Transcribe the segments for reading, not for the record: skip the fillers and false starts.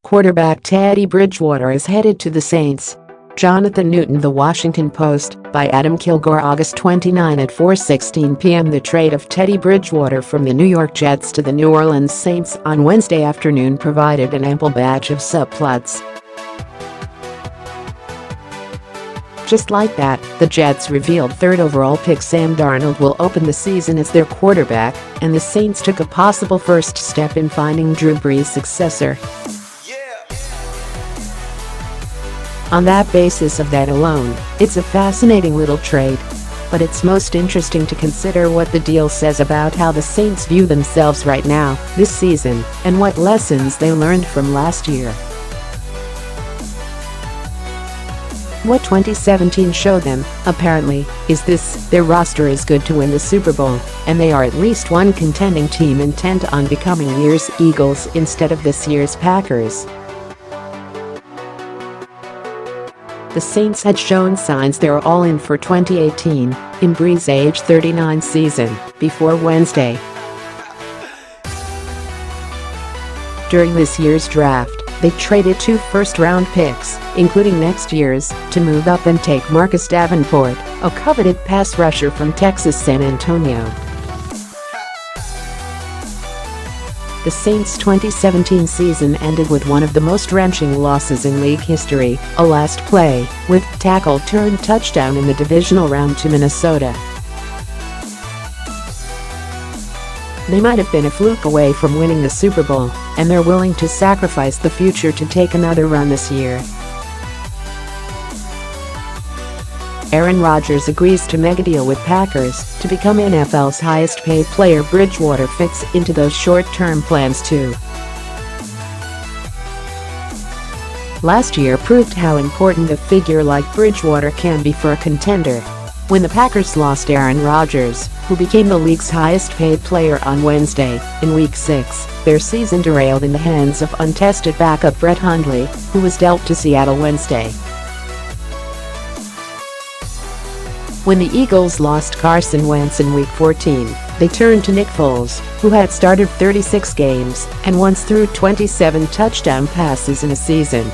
Quarterback Teddy Bridgewater is headed to the Saints. Jonathan Newton. The Washington Post, by Adam Kilgore August 29 at 4:16 p.m. The trade of Teddy Bridgewater from the New York Jets to the New Orleans Saints on Wednesday afternoon provided an ample batch of subplots. Just like that, the Jets revealed third overall pick Sam Darnold will open the season as their quarterback, and the Saints took a possible first step in finding Drew Brees' successor. On that basis of that alone, it's a fascinating little trade. But it's most interesting to consider what the deal says about how the Saints view themselves right now, this season, and what lessons they learned from last year. What 2017 showed them, apparently, is this: their roster is good to win the Super Bowl, and they are at least one contending team intent on becoming year's Eagles instead of this year's Packers. The Saints had shown signs they were all in for 2018, in Brees' age 39 season, before Wednesday. During this year's draft, they traded 2 first-round picks, including next year's, to move up and take Marcus Davenport, a coveted pass rusher from Texas San Antonio. The Saints' 2017 season ended with one of the most wrenching losses in league history, a last play, whiffed-tackled-turned-touchdown in the divisional round to Minnesota. They might have been a fluke away from winning the Super Bowl, and they're willing to sacrifice the future to take another run this year. Aaron Rodgers agrees to megadeal with Packers to become NFL's highest-paid player. Bridgewater fits into those short-term plans too. Last year proved how important a figure like Bridgewater can be for a contender. When the Packers lost Aaron Rodgers, who became the league's highest-paid player on Wednesday, in Week 6, their season derailed in the hands of untested backup Brett Hundley, who was dealt to Seattle Wednesday. When the Eagles lost Carson Wentz in Week 14, they turned to Nick Foles, who had started 36 games and once threw 27 touchdown passes in a season.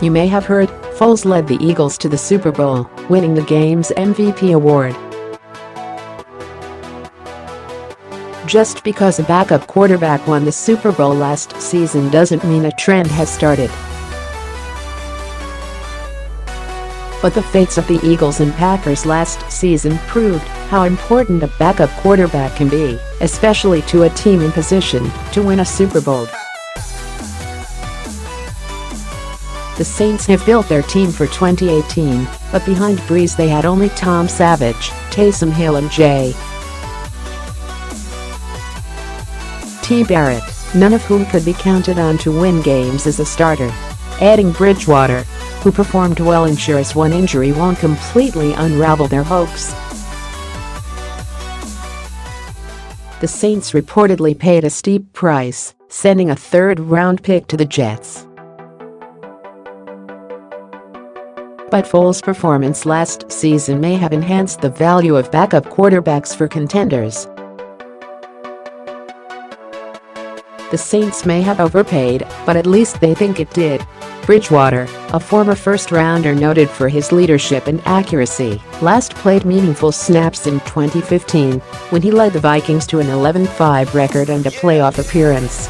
You may have heard, Foles led the Eagles to the Super Bowl, winning the game's MVP award. Just because a backup quarterback won the Super Bowl last season doesn't mean a trend has started. But the fates of the Eagles and Packers last season proved how important a backup quarterback can be, especially to a team in position to win a Super Bowl. The Saints have built their team for 2018, but behind Brees they had only Tom Savage, Taysom Hill and J.T. Barrett, none of whom could be counted on to win games as a starter. Adding Bridgewater, who performed well, ensures one injury won't completely unravel their hopes. The Saints reportedly paid a steep price, sending a third-round pick to the Jets. But Foles' performance last season may have enhanced the value of backup quarterbacks for contenders. The Saints may have overpaid, but at least they think it did. Bridgewater, a former first-rounder noted for his leadership and accuracy, last played meaningful snaps in 2015, when he led the Vikings to an 11-5 record and a playoff appearance.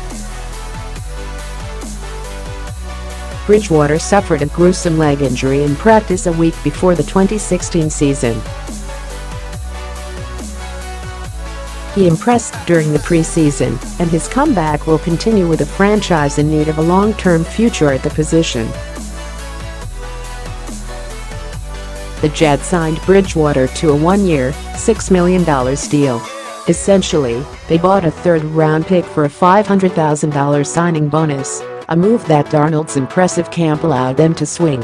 Bridgewater suffered a gruesome leg injury in practice a week before the 2016 season. He impressed during the preseason, and his comeback will continue with a franchise in need of a long-term future at the position. The Jets signed Bridgewater to a one-year, $6 million deal. Essentially, they bought a third-round pick for a $500,000 signing bonus, a move that Darnold's impressive camp allowed them to swing.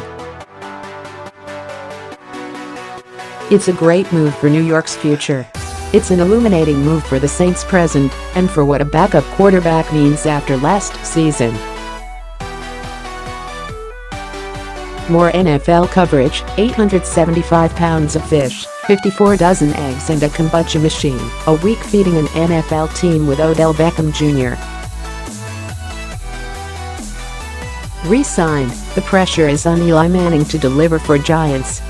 It's a great move for New York's future. It's an illuminating move for the Saints' present and for what a backup quarterback means after last season. More NFL coverage, 875 pounds of fish, 54 dozen eggs and a kombucha machine. A week feeding an NFL team with Odell Beckham Jr. Re-signed, the pressure is on Eli Manning to deliver for Giants.